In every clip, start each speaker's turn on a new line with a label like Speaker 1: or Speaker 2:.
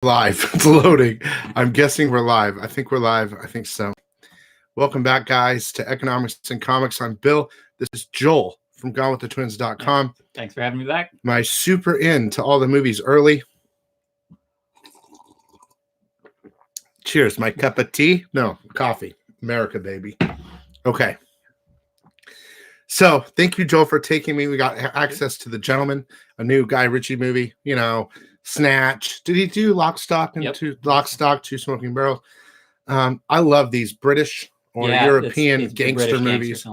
Speaker 1: Live. It's loading. I'm guessing we're live. I think we're live. I think so. Welcome back, guys, to Economics and Comics. I'm Bill. This is Joel from GoneWithTheTwins.com.
Speaker 2: Thanks for having me back.
Speaker 1: My super into all the movies early. Cheers. My cup of tea? No, coffee. America, baby. Okay. So thank you, Joel, for taking me. We got access to The Gentleman, a new Guy Ritchie movie, Snatch. Did he do Lock, Stock, and Two Smoking Barrels? I love these British or European
Speaker 2: it's
Speaker 1: gangster movies.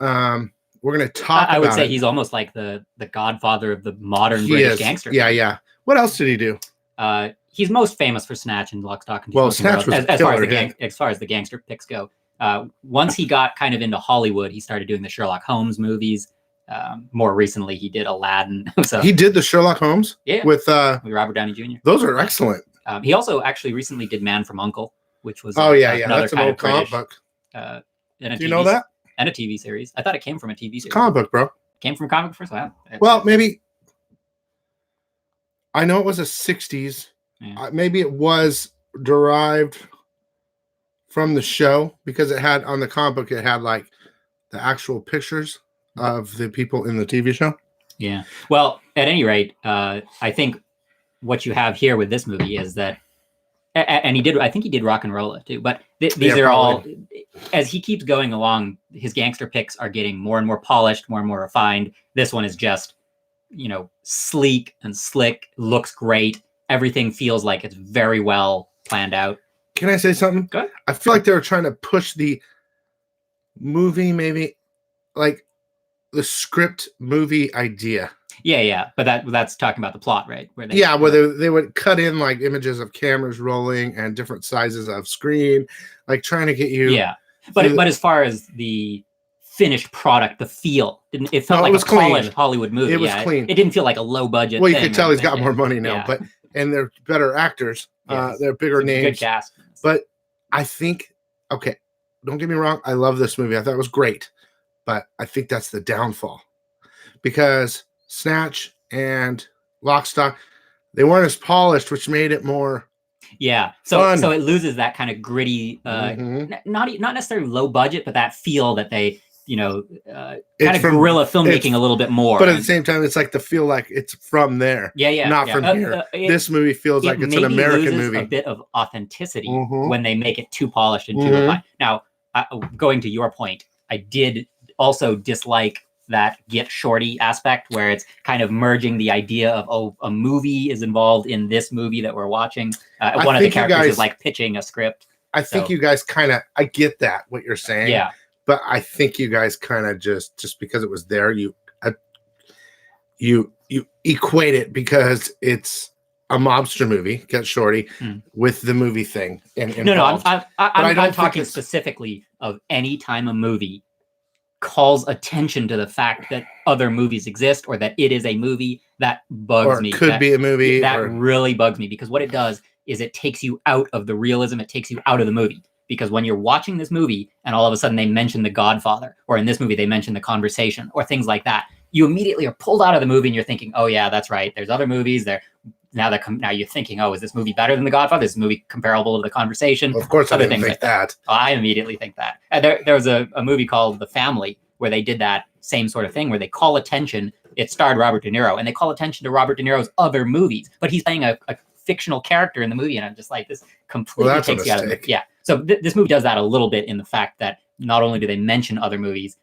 Speaker 1: We're going to talk about
Speaker 2: I would say he's almost like the godfather of the modern British gangster.
Speaker 1: Yeah. What else did he do?
Speaker 2: He's most famous for Snatch and Lock, Stock, and Two Smoking
Speaker 1: Snatch
Speaker 2: Barrels,
Speaker 1: was
Speaker 2: as far as the gangster picks go. Once he got kind of into Hollywood, he started doing the Sherlock Holmes movies. More recently, he did Aladdin. So
Speaker 1: he did the Sherlock Holmes, with
Speaker 2: Robert Downey Jr.
Speaker 1: Those are excellent.
Speaker 2: He also actually recently did Man from U.N.C.L.E., which was
Speaker 1: that's an old comic book.
Speaker 2: Do
Speaker 1: you know that?
Speaker 2: And a TV series. I thought it came from a TV series.
Speaker 1: Comic book, bro.
Speaker 2: Came from a comic book first. Wow.
Speaker 1: Well, maybe. I know it was a 60s. Yeah. Maybe it was derived from the show because it had on the comic book. It had like the actual pictures of the people in the TV show.
Speaker 2: Yeah. Well, at any rate, I think what you have here with this movie is that, and I think he did Rock and Rolla too, but these are all, as he keeps going along, his gangster picks are getting more and more polished, more and more refined. This one is just, sleek and slick, looks great. Everything feels like it's very well planned out.
Speaker 1: Can I say something?
Speaker 2: Go ahead.
Speaker 1: I feel like they were trying to push the movie, maybe like the script movie idea.
Speaker 2: Yeah. But that's talking about the plot, right? Where
Speaker 1: they would cut in like images of cameras rolling and different sizes of screen, like trying to get you.
Speaker 2: Yeah. But as far as the finished product, the feel, it felt like a polished Hollywood movie.
Speaker 1: It was clean.
Speaker 2: It didn't feel like a low budget.
Speaker 1: Well, you could tell he's got more money now, and they're better actors.
Speaker 2: Yes.
Speaker 1: They're bigger names.
Speaker 2: Good cast.
Speaker 1: But I think, don't get me wrong. I love this movie. I thought it was great. But I think that's the downfall. Because Snatch and Lock, Stock, they weren't as polished, which made it more fun.
Speaker 2: So it loses that kind of gritty, not necessarily low budget, but that feel that they, kind of guerrilla filmmaking a little bit more.
Speaker 1: But at the same time, it's like the feel like it's from there. Not from here. This movie feels like it's an American movie.
Speaker 2: A bit of authenticity when they make it too polished and too refined. Now, going to your point, I did also dislike that Get Shorty aspect where it's kind of merging the idea of, a movie is involved in this movie that we're watching. One of the characters is like pitching a script.
Speaker 1: I think you guys I get that, what you're saying.
Speaker 2: Yeah.
Speaker 1: But I think you guys kind of just because it was there, you equate it because it's a mobster movie, Get Shorty, with the movie thing.
Speaker 2: No, I'm talking specifically of any time a movie calls attention to the fact that other movies exist or that it is a movie. That bugs me.
Speaker 1: Could be a movie.
Speaker 2: That really bugs me because what it does is it takes you out of the realism. It takes you out of the movie. Because when you're watching this movie and all of a sudden they mention The Godfather, or in this movie they mention The Conversation, or things like that, you immediately are pulled out of the movie and you're thinking, oh yeah, that's right. There's other movies there. Now you're thinking, oh, is this movie better than The Godfather? Is this movie comparable to The Conversation?
Speaker 1: Well, of course, I didn't think that.
Speaker 2: I immediately think that. And there was a movie called The Family where they did that same sort of thing, where they call attention. It starred Robert De Niro, and they call attention to Robert De Niro's other movies, but he's playing a fictional character in the movie, and I'm just like, this completely takes you out of it. Yeah. So this movie does that a little bit in the fact that not only do they mention other movies,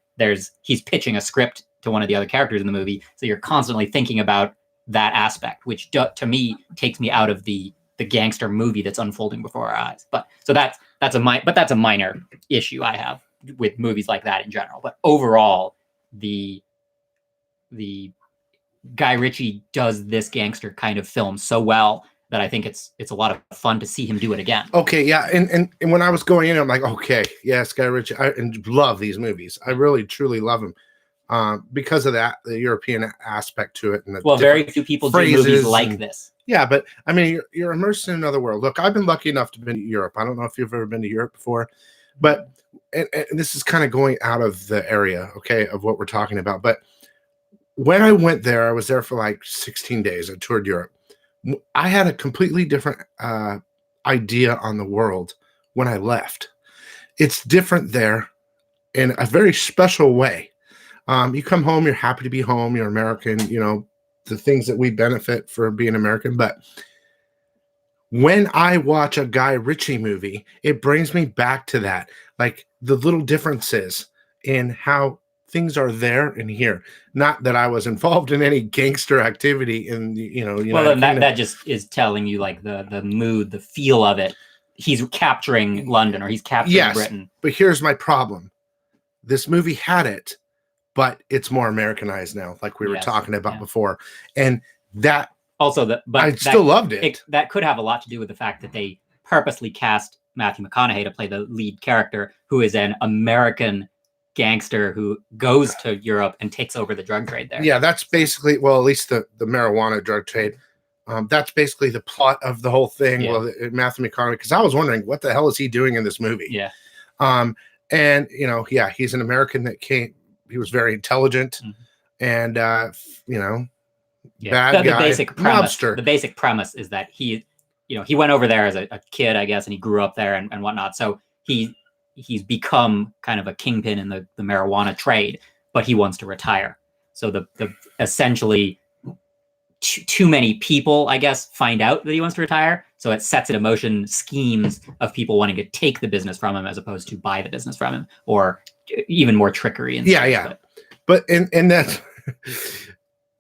Speaker 2: he's pitching a script to one of the other characters in the movie, so you're constantly thinking about that aspect, which to me takes me out of the gangster movie that's unfolding before our eyes. But so that's a minor issue I have with movies like that in general. But overall, the Guy Ritchie does this gangster kind of film so well that I think it's a lot of fun to see him do it again.
Speaker 1: Okay, yeah, and when I was going in, I'm like, okay, yes, Guy Ritchie, I love these movies. I really, truly love them because of that, the European aspect to it. And
Speaker 2: very few people do movies like this.
Speaker 1: Yeah, but I mean, you're immersed in another world. Look, I've been lucky enough to be to Europe. I don't know if you've ever been to Europe before, but and this is kind of going out of the area, okay, of what we're talking about. But when I went there, I was there for like 16 days. I toured Europe. I had a completely different idea on the world when I left. It's different there in a very special way. You come home, you're happy to be home, you're American, you know, the things that we benefit for being American. But when I watch a Guy Ritchie movie, it brings me back to that, like the little differences in how things are there and here. Not that I was involved in any gangster activity in the, you know,
Speaker 2: Well,
Speaker 1: United
Speaker 2: then that
Speaker 1: Kingdom.
Speaker 2: just is telling you like the mood, the feel of it. He's capturing London, or he's capturing
Speaker 1: Yes,
Speaker 2: Britain.
Speaker 1: but here's my problem. This movie had it, but it's more Americanized now, like we were
Speaker 2: Yes,
Speaker 1: talking about
Speaker 2: yeah.
Speaker 1: before. And that
Speaker 2: Also, but
Speaker 1: I still loved it.
Speaker 2: That could have a lot to do with the fact that they purposely cast Matthew McConaughey to play the lead character, who is an American gangster who goes to Europe and takes over the drug trade there.
Speaker 1: Yeah, that's basically, well, at least the marijuana drug trade. That's basically the plot of the whole thing.
Speaker 2: Yeah.
Speaker 1: Well, Matthew McConaughey, because I was wondering what the hell is he doing in this movie?
Speaker 2: Yeah.
Speaker 1: And you know, yeah, he's an American that came. He was very intelligent, and you know, bad
Speaker 2: the
Speaker 1: guy,
Speaker 2: basic premise.
Speaker 1: mobster.
Speaker 2: The basic premise is that he went over there as a kid, I guess, and he grew up there and whatnot. So he's become kind of a kingpin in the marijuana trade, but he wants to retire. So the essentially too many people, I guess, find out that he wants to retire. So it sets into motion schemes of people wanting to take the business from him as opposed to buy the business from him, or even more trickery. And
Speaker 1: Yeah, yeah. But and that's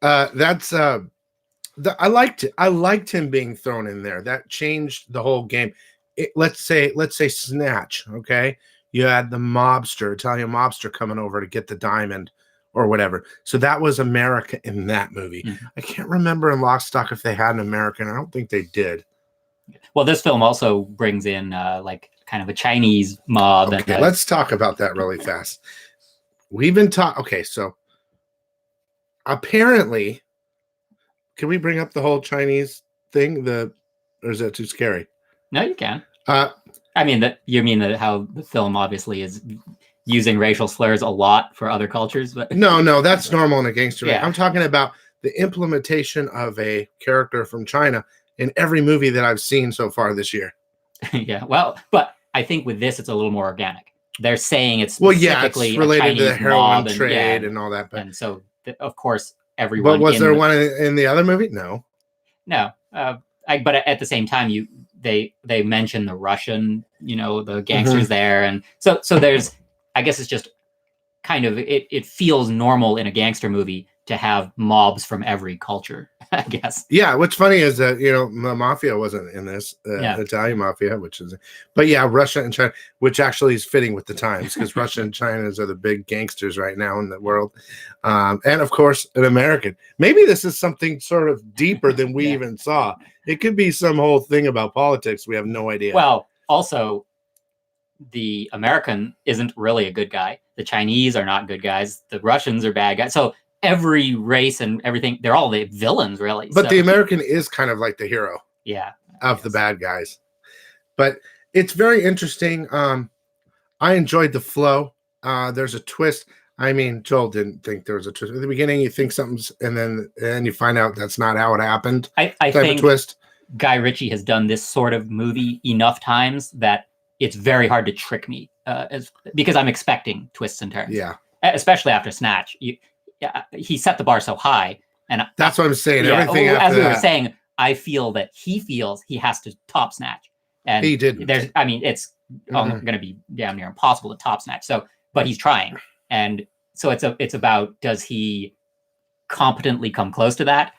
Speaker 1: I liked it. I liked him being thrown in there. That changed the whole game. Let's say Snatch. Okay, you had the Italian mobster coming over to get the diamond or whatever. So that was America in that movie. I can't remember in Lock, Stock if they had an American. I don't think they did.
Speaker 2: Well, this film also brings in like kind of a Chinese mob.
Speaker 1: Okay, let's talk about that really fast. We've been talking. Okay, so apparently, can we bring up the whole Chinese thing? Or is that too scary?
Speaker 2: No, you can. I mean, you mean that how the film obviously is using racial slurs a lot for other cultures, but
Speaker 1: no, that's normal in a gangster movie.
Speaker 2: Yeah.
Speaker 1: I'm talking about the implementation of a character from China in every movie that I've seen so far this year.
Speaker 2: Yeah, well, but I think with this, it's a little more organic. They're saying it's
Speaker 1: specifically
Speaker 2: it's
Speaker 1: related to the heroin
Speaker 2: mob
Speaker 1: trade and all that. But,
Speaker 2: and so, of course, everyone.
Speaker 1: But was there one in the other movie? No.
Speaker 2: But at the same time, they mention the Russian, the gangsters there, and so there's. I guess it's just kind of it feels normal in a gangster movie to have mobs from every culture, I guess.
Speaker 1: Yeah, what's funny is that the mafia wasn't in this Italian mafia, but yeah, Russia and China, which actually is fitting with the times because Russia and China are the big gangsters right now in the world, and of course an American. Maybe this is something sort of deeper than we even saw. It could be some whole thing about politics. We have no idea.
Speaker 2: Well, also, the American isn't really a good guy. The Chinese are not good guys. The Russians are bad guys. So every race and everything, they're all the villains, really.
Speaker 1: But the American is kind of like the hero.
Speaker 2: Yeah.
Speaker 1: Of the bad guys. But it's very interesting. I enjoyed the flow. There's a twist. I mean, Joel didn't think there was a twist. At the beginning, you think something's, and then you find out that's not how it happened.
Speaker 2: I think twist. Guy Ritchie has done this sort of movie enough times that it's very hard to trick me because I'm expecting twists and turns.
Speaker 1: Yeah.
Speaker 2: Especially after Snatch. He set the bar so high. And
Speaker 1: that's what I'm saying.
Speaker 2: Yeah,
Speaker 1: everything
Speaker 2: as we were saying, I feel that he feels he has to top Snatch. And
Speaker 1: he didn't.
Speaker 2: It's going to be damn near impossible to top Snatch. So, but he's trying. And so it's about, does he competently come close to that?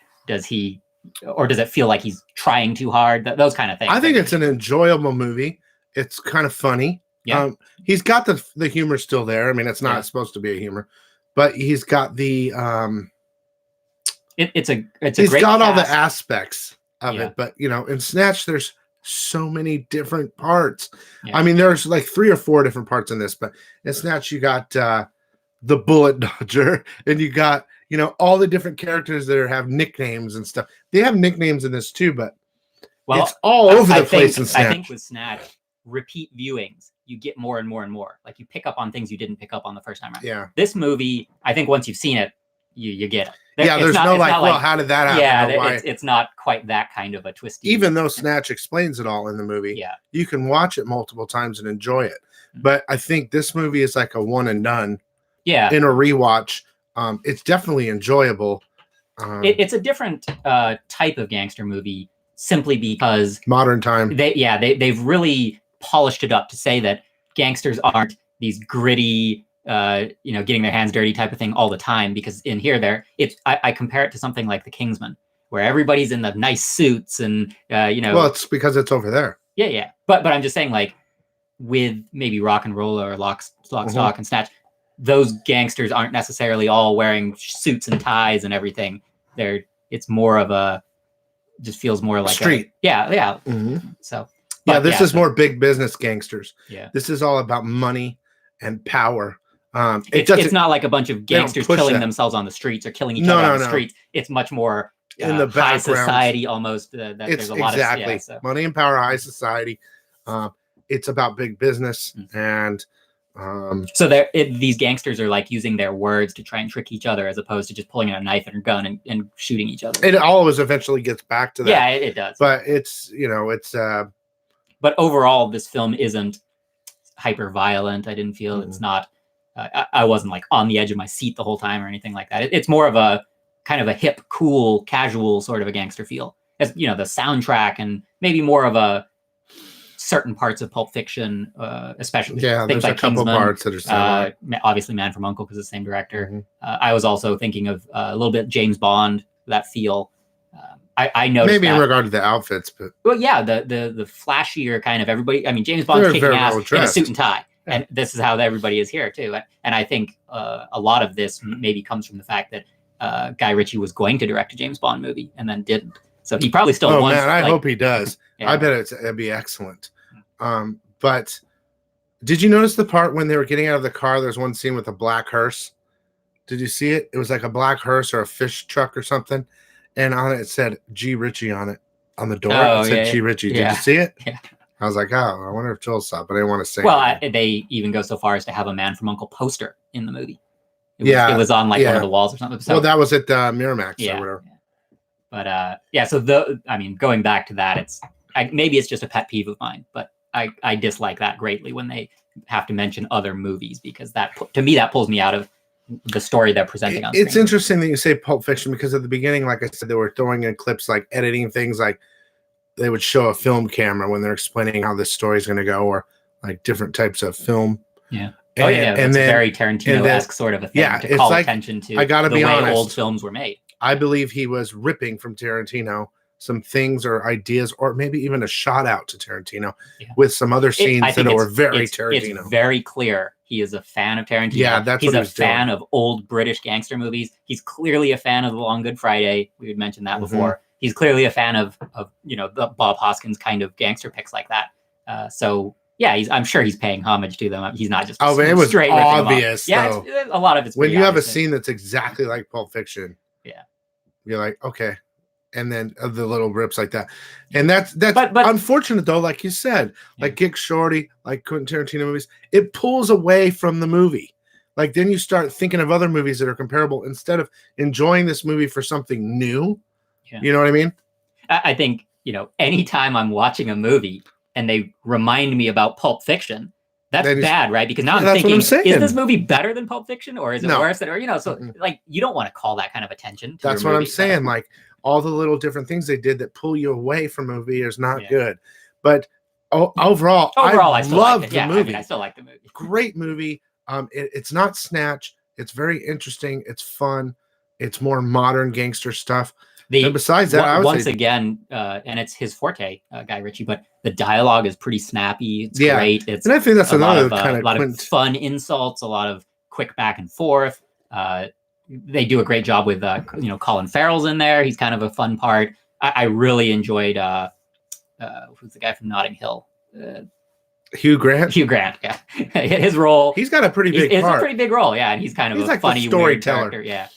Speaker 2: Or does it feel like he's trying too hard? Those kind of things.
Speaker 1: I think it's an enjoyable movie. It's kind of funny.
Speaker 2: Yeah.
Speaker 1: He's got the humor still there. I mean, it's not supposed to be a humor, but he's got the
Speaker 2: he's
Speaker 1: great got all the aspects of it. But in Snatch, there's so many different parts. I mean, there's like 3 or 4 different parts in this, but in Snatch, you got the bullet dodger, and you got all the different characters that have nicknames and stuff. They have nicknames in this too, but it's all over the place in Snatch.
Speaker 2: I think with Snatch, repeat viewings, you get more and more and more. Like you pick up on things you didn't pick up on the first time around.
Speaker 1: Yeah.
Speaker 2: This movie, I think once you've seen it, you get it.
Speaker 1: Yeah, there's no like, well, how did that happen?
Speaker 2: Yeah,
Speaker 1: why?
Speaker 2: It's not quite that kind of a twisty.
Speaker 1: Even though Snatch explains it all in the movie,
Speaker 2: yeah,
Speaker 1: you can watch it multiple times and enjoy it.
Speaker 2: Mm-hmm.
Speaker 1: But I think this movie is like a one and done.
Speaker 2: Yeah,
Speaker 1: in a rewatch, it's definitely enjoyable.
Speaker 2: It's a different type of gangster movie simply because
Speaker 1: modern time.
Speaker 2: They've really polished it up to say that gangsters aren't these gritty, getting their hands dirty type of thing all the time. Because in here, I compare it to something like The Kingsman, where everybody's in the nice suits and
Speaker 1: Well, it's because it's over there.
Speaker 2: Yeah. But I'm just saying, like, with maybe Rock and Roll or Lock, Stock, and Snatch, those gangsters aren't necessarily all wearing suits and ties and everything. It's more of a, just feels more like
Speaker 1: street.
Speaker 2: Yeah.
Speaker 1: Mm-hmm.
Speaker 2: So.
Speaker 1: This is more big business gangsters.
Speaker 2: Yeah.
Speaker 1: This is all about money and power.
Speaker 2: It's not like a bunch of gangsters killing themselves on the streets or killing each other on the streets. It's much more
Speaker 1: in the
Speaker 2: high society almost. There's a lot
Speaker 1: of money and power, high society. It's about big business and.
Speaker 2: So these gangsters are like using their words to try and trick each other as opposed to just pulling out a knife and a gun and shooting each other.
Speaker 1: It always eventually gets back to that.
Speaker 2: Yeah, it does.
Speaker 1: But it's.
Speaker 2: But overall, this film isn't hyper violent. I didn't feel it's not. I wasn't like on the edge of my seat the whole time or anything like that. It's more of a kind of a hip, cool, casual sort of a gangster feel. As the soundtrack and maybe more of a certain parts of Pulp Fiction, especially
Speaker 1: there's like a couple
Speaker 2: Kingsman,
Speaker 1: parts that are similar.
Speaker 2: Obviously, Man from U.N.C.L.E. because it's the same director. Mm-hmm. I was also thinking of a little bit James Bond, that feel. I noticed
Speaker 1: maybe in regard to the outfits, but
Speaker 2: well, yeah, the flashier kind of everybody. I mean, James Bond's kicking ass in a suit and tie, and this is how everybody is here too. And I think a lot of this maybe comes from the fact that Guy Ritchie was going to direct a James Bond movie and then didn't. So he probably still wants.
Speaker 1: Man, I hope he does. Yeah. I bet it'd be excellent. But did you notice the part when they were getting out of the car? There's one scene with a black hearse. Did you see it? It was like a black hearse or a fish truck or something. And on it said G. Ritchie on it. On the door, it said G. Ritchie. Did you see it?
Speaker 2: Yeah.
Speaker 1: I was like, I wonder if Joel saw it, but I didn't want to say
Speaker 2: it. They even go so far as to have a Man from U.N.C.L.E. poster in the movie. It was on like one of the walls or something. So,
Speaker 1: that was at Miramax or whatever.
Speaker 2: But so going back to that, maybe it's just a pet peeve of mine, but I dislike that greatly when they have to mention other movies because to me that pulls me out of the story they're presenting on screen.
Speaker 1: It's interesting that you say Pulp Fiction because at the beginning, like I said, they were throwing in clips like editing things, like they would show a film camera when they're explaining how this story is going to go, or like different types of film.
Speaker 2: Yeah. And then very Tarantino-esque sort of a thing to call attention to the way old films were made.
Speaker 1: I believe he was ripping from Tarantino some things or ideas, or maybe even a shout out to Tarantino with some other scenes that were very Tarantino.
Speaker 2: It's very clear he is a fan of Tarantino.
Speaker 1: Yeah,
Speaker 2: he's a fan of old British gangster movies. He's clearly a fan of The Long Good Friday. We had mentioned that before. He's clearly a fan of the Bob Hoskins kind of gangster picks like that. So yeah, I'm sure he's paying homage to them. He's not just
Speaker 1: it was straight obvious.
Speaker 2: Yeah, a lot of it's
Speaker 1: when you have a scene that's exactly like Pulp Fiction.
Speaker 2: Yeah,
Speaker 1: you're like, okay. And then the little rips like that. And that's but unfortunate though, like you said, like Get Shorty, like Quentin Tarantino movies, it pulls away from the movie. Like then you start thinking of other movies that are comparable instead of enjoying this movie for something new. Yeah. You know what I mean?
Speaker 2: I think, anytime I'm watching a movie and they remind me about Pulp Fiction, that's bad, right? Because now I'm thinking, is this movie better than Pulp Fiction or is it worse than, like you don't want to call that kind of attention to
Speaker 1: that's
Speaker 2: your
Speaker 1: what
Speaker 2: movie.
Speaker 1: I'm saying. Like all the little different things they did that pull you away from a movie is not good. But overall, I
Speaker 2: still
Speaker 1: love
Speaker 2: like it.
Speaker 1: the movie.
Speaker 2: I still like the movie.
Speaker 1: Great movie. It's not Snatch. It's very interesting. It's fun. It's more modern gangster stuff. And besides that, I would
Speaker 2: once again, and it's his forte, Guy Ritchie, but the dialogue is pretty snappy. It's great.
Speaker 1: And I think that's another kind
Speaker 2: of a lot of fun insults, a lot of quick back and forth. They do a great job with Colin Farrell's in there. He's kind of a fun part. I really enjoyed who's the guy from Notting Hill?
Speaker 1: Hugh Grant.
Speaker 2: Hugh Grant, yeah. His role.
Speaker 1: He's got a pretty big part.
Speaker 2: It's a pretty big role, yeah. And he's kind of a
Speaker 1: like
Speaker 2: funny
Speaker 1: storyteller.
Speaker 2: Character, yeah.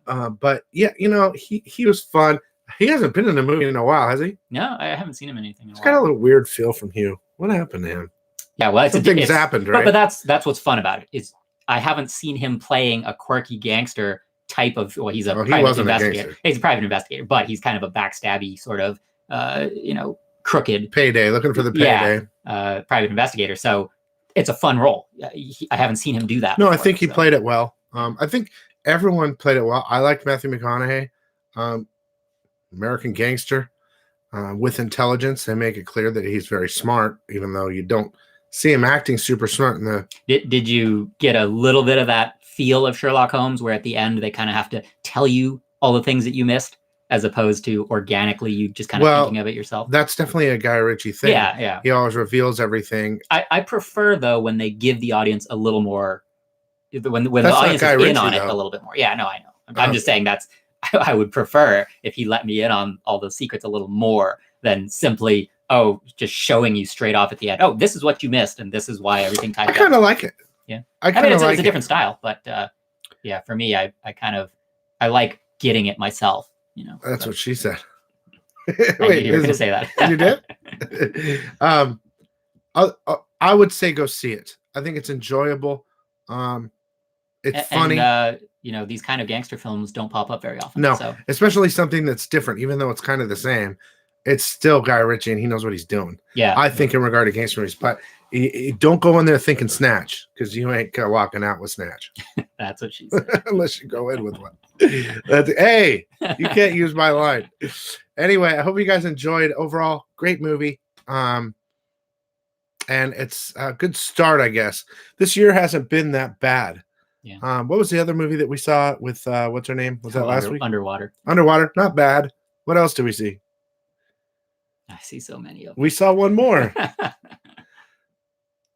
Speaker 1: But yeah, he was fun. He hasn't been in a movie in a while, has he?
Speaker 2: No, I haven't seen him in anything.
Speaker 1: It's got a little weird feel from Hugh. What happened to him?
Speaker 2: Yeah, well,
Speaker 1: things happened, right?
Speaker 2: But that's what's fun about it is I haven't seen him playing a quirky gangster type of, well, he's a
Speaker 1: Well, he
Speaker 2: private
Speaker 1: wasn't a
Speaker 2: investigator.
Speaker 1: gangster.
Speaker 2: He's a private investigator, but he's kind of a backstabby sort of, crooked.
Speaker 1: Payday, looking for the payday.
Speaker 2: Private investigator. So it's a fun role. I haven't seen him do that.
Speaker 1: No,
Speaker 2: before,
Speaker 1: I think he
Speaker 2: so.
Speaker 1: played it well. I think everyone played it well. I liked Matthew McConaughey, American gangster with intelligence. They make it clear that he's very smart, even though you don't see him acting super smart in the.
Speaker 2: Did you get a little bit of that feel of Sherlock Holmes, where at the end they kind of have to tell you all the things that you missed, as opposed to organically you just kind of thinking of it yourself?
Speaker 1: That's definitely a Guy Ritchie thing.
Speaker 2: Yeah.
Speaker 1: He always reveals everything.
Speaker 2: I prefer, though, when they give the audience a little more, when the audience is
Speaker 1: Ritchie,
Speaker 2: in on it
Speaker 1: though.
Speaker 2: a little bit more. Yeah, no, I know. I'm just saying I would prefer if he let me in on all those secrets a little more than simply, just showing you straight off at the end. Oh, this is what you missed, and this is why everything tied
Speaker 1: I kind of like it.
Speaker 2: Yeah.
Speaker 1: I mean,
Speaker 2: it's a different style, but yeah, for me, I like getting it myself.
Speaker 1: That's what she said.
Speaker 2: Wait, you were going to say that.
Speaker 1: You did? I would say go see it. I think it's enjoyable. It's funny.
Speaker 2: And, these kind of gangster films don't pop up very often.
Speaker 1: No,
Speaker 2: so.
Speaker 1: Especially something that's different, even though it's kind of the same. It's still Guy Ritchie, and he knows what he's doing.
Speaker 2: Yeah,
Speaker 1: I think in regard to gangster movies, but don't go in there thinking Snatch, because you ain't walking out with Snatch.
Speaker 2: That's what she said.
Speaker 1: Unless you go in with one. Hey, you can't use my line. Anyway, I hope you guys enjoyed. Overall, great movie. And it's a good start, I guess. This year hasn't been that bad.
Speaker 2: Yeah.
Speaker 1: What was the other movie that we saw with what's her name? Was that last week?
Speaker 2: Underwater.
Speaker 1: Underwater, not bad. What else do we see?
Speaker 2: I see so many of them.
Speaker 1: We saw one more.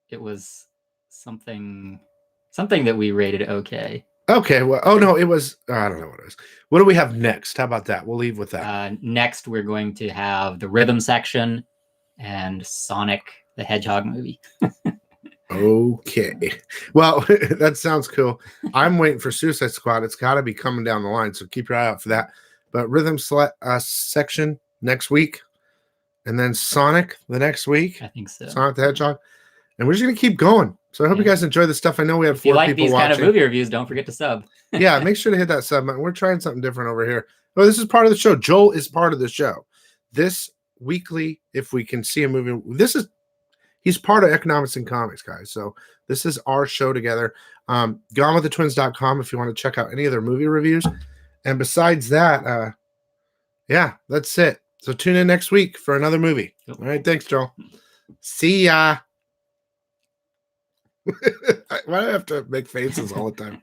Speaker 2: It was something that we rated okay.
Speaker 1: Okay. Well, it was. I don't know what it is. What do we have next? How about that? We'll leave with that.
Speaker 2: Next, we're going to have the rhythm section and Sonic the Hedgehog movie.
Speaker 1: Okay. Well, that sounds cool. I'm waiting for Suicide Squad. It's got to be coming down the line, so keep your eye out for that. But rhythm section next week, and then Sonic the next week.
Speaker 2: I think so.
Speaker 1: Sonic the Hedgehog, and we're just gonna keep going. So I hope you guys enjoy the stuff. I know we had 4
Speaker 2: if you like
Speaker 1: people
Speaker 2: these
Speaker 1: watching.
Speaker 2: kind of movie reviews, don't forget to sub.
Speaker 1: Yeah, make sure to hit that sub button. We're trying something different over here. Oh, this is part of the show. Joel is part of the show. This weekly, if we can see a movie, he's part of Economics and Comics, guys. So this is our show together. GoneWithTheTwins.com if you want to check out any of their movie reviews. And besides that, yeah, that's it. So tune in next week for another movie.
Speaker 2: Yep.
Speaker 1: All right, thanks, Joel. See ya. Why do I have to make faces all the time?